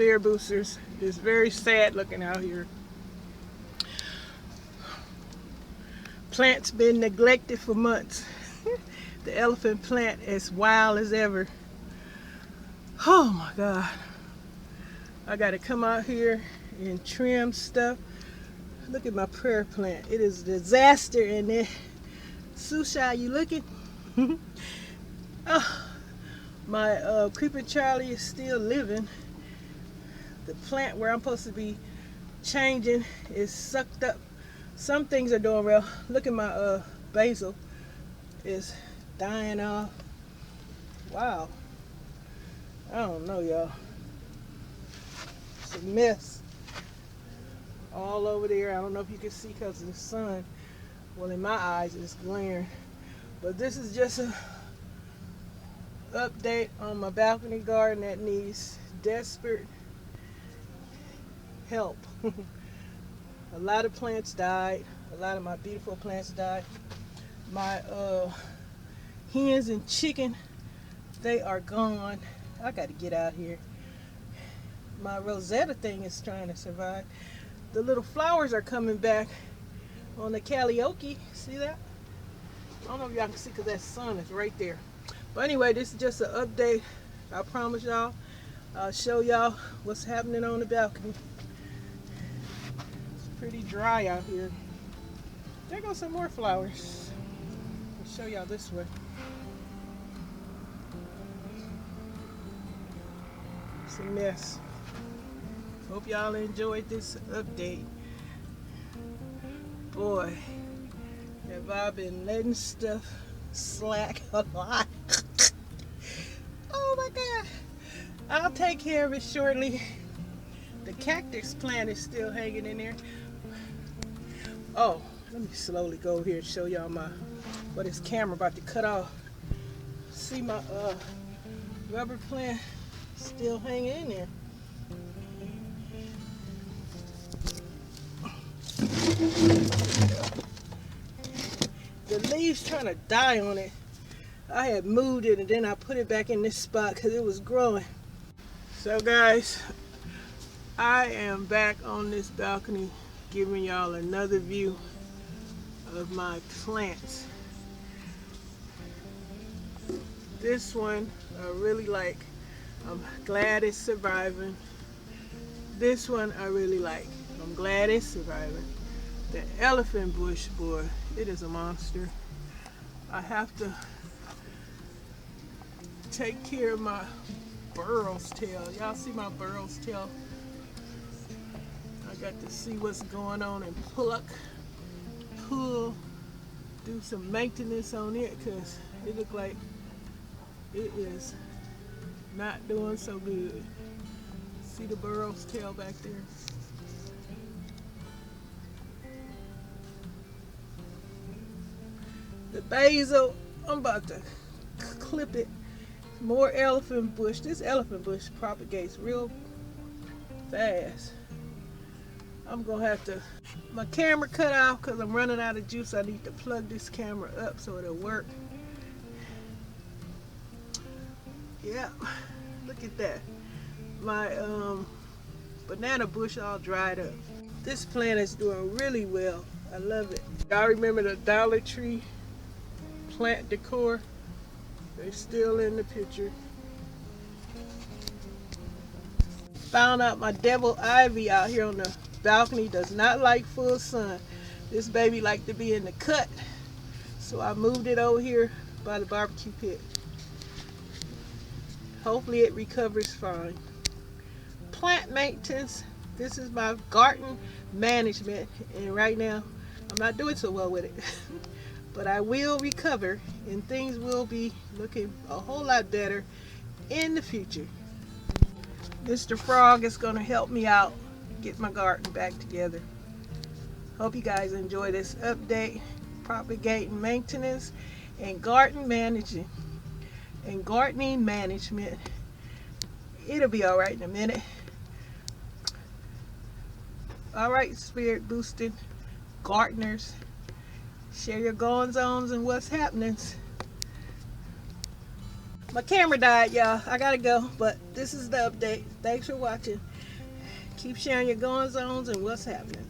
spirit boosters. It's very sad looking out here. Plant's been neglected for months. The elephant plant is wild as ever. Oh my God. I gotta come out here and trim stuff. Look at my prayer plant. It is a disaster in there. Susha, you looking? Oh, my creeper Charlie is still living. The plant where I'm supposed to be changing is sucked up. Some things are doing well. Look at my basil is dying off. Wow. I don't know, y'all. It's a mess all over there. I don't know if you can see because of the sun. Well, in my eyes it's glaring. But this is just a update on my balcony garden that needs desperate help. A lot of plants died. A lot of my beautiful plants died. My hens and chicken, they are gone. I got to get out here. My Rosetta thing is trying to survive. The little flowers are coming back on the Calliope. See that? I don't know if y'all can see because that sun is right there. But anyway, this is just an update. I promise y'all, I'll show y'all what's happening on the balcony. It's pretty dry out here. There goes some more flowers. I'll show y'all this way. It's a mess. Hope y'all enjoyed this update. Boy, have I been letting stuff slack a lot. Oh my God. I'll take care of it shortly. The cactus plant is still hanging in there. Oh, let me slowly go over here and show y'all what this camera about to cut off. See my rubber plant still hanging in there. The leaves trying to die on it. I had moved it and then I put it back in this spot because it was growing. So guys, I am back on this balcony giving y'all another view of my plants. This one I really like. I'm glad it's surviving. This one I really like. I'm glad it's surviving. The elephant bush, boy, it is a monster. I have to take care of my burrow's tail. Y'all see my burrow's tail? I got to see what's going on and pull, do some maintenance on it because it looks like it is not doing so good. See the burrow's tail back there? The basil, I'm about to clip it. More elephant bush. This elephant bush propagates real fast. I'm gonna have to, my camera cut off because I'm running out of juice. I need to plug this camera up so it'll work. Yeah, look at that. My banana bush all dried up. This plant is doing really well. I love it. Y'all remember the Dollar Tree plant decor? They're still in the picture. Found out my devil ivy out here on the balcony does not like full sun. This baby like to be in the cut, so I moved it over here by the barbecue pit. Hopefully it recovers fine. Plant maintenance. This is my garden management, and right now I'm not doing so well with it. But I will recover and things will be looking a whole lot better in the future. Mr. Frog is going to help me out get my garden back together. Hope you guys enjoy this update, propagating maintenance and garden managing and gardening management. It'll be all right in a minute. All right, spirit boosted gardeners, share your goings-ons and what's happening. My camera died, y'all. I gotta go, but this is the update. Thanks for watching. Keep sharing your goings-ons and what's happening.